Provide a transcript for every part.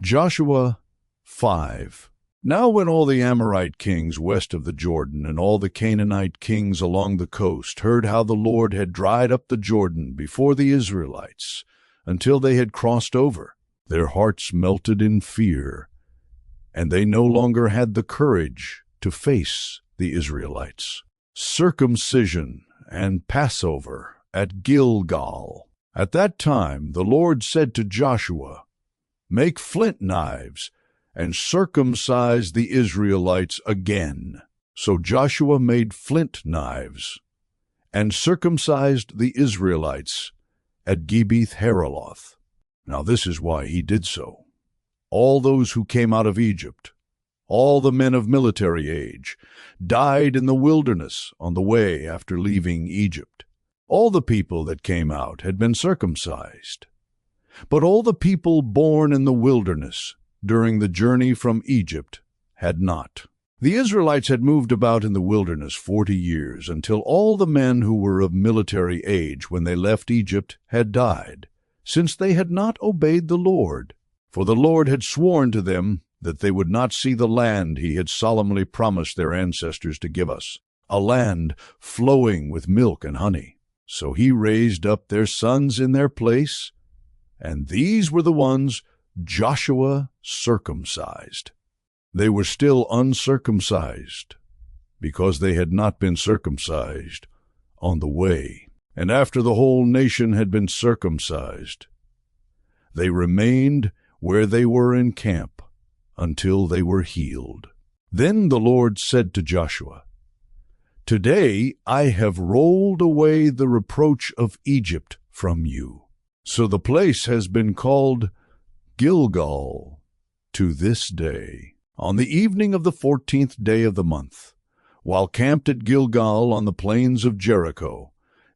Joshua 5. Now when all the Amorite kings west of the Jordan and all the Canaanite kings along the coast heard how the Lord had dried up the Jordan before the Israelites until they had crossed over, their hearts melted in fear, and they no longer had the courage to face the Israelites. Circumcision and Passover at Gilgal. At that time the Lord said to Joshua, "Make flint knives and circumcise the Israelites again." So Joshua made flint knives and circumcised the Israelites at Gibeath-Haaraloth. Now this is why he did so. All those who came out of Egypt, all the men of military age, died in the wilderness on the way after leaving Egypt. All the people that came out had been circumcised, but all the people born in the wilderness during the journey from Egypt had not. The Israelites had moved about in the wilderness 40 years until all the men who were of military age when they left Egypt had died, since they had not obeyed the Lord. For the Lord had sworn to them that they would not see the land he had solemnly promised their ancestors to give us, a land flowing with milk and honey. So he raised up their sons in their place, and these were the ones Joshua circumcised. They were still uncircumcised, because they had not been circumcised on the way. And after the whole nation had been circumcised, they remained where they were in camp until they were healed. Then the Lord said to Joshua, "Today I have rolled away the reproach of Egypt from you." So the place has been called Gilgal to this day. On the evening of the 14th day of the month, while camped at Gilgal on the plains of Jericho,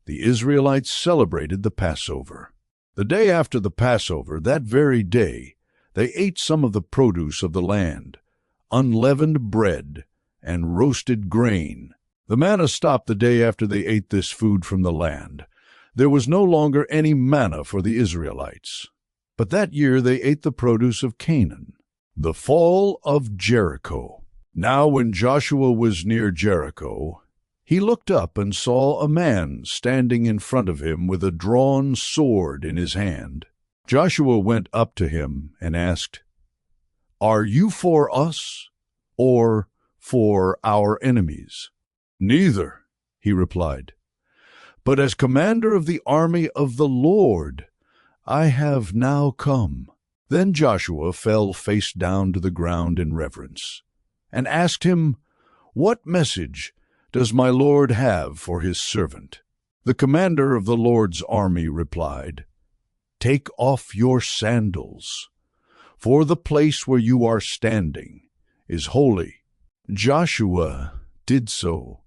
the Israelites celebrated the Passover. The day after the Passover, that very day, they ate some of the produce of the land, unleavened bread and roasted grain. The manna stopped the day after they ate this food from the land. There was no longer any manna for the Israelites. But that year they ate the produce of Canaan. The fall of Jericho. Now when Joshua was near Jericho, he looked up and saw a man standing in front of him with a drawn sword in his hand. Joshua went up to him and asked, "Are you for us or for our enemies?" "Neither," he replied, "but as commander of the army of the Lord, I have now come." Then Joshua fell face down to the ground in reverence and asked him, "What message does my Lord have for his servant?" The commander of the Lord's army replied, "Take off your sandals, for the place where you are standing is holy." Joshua did so,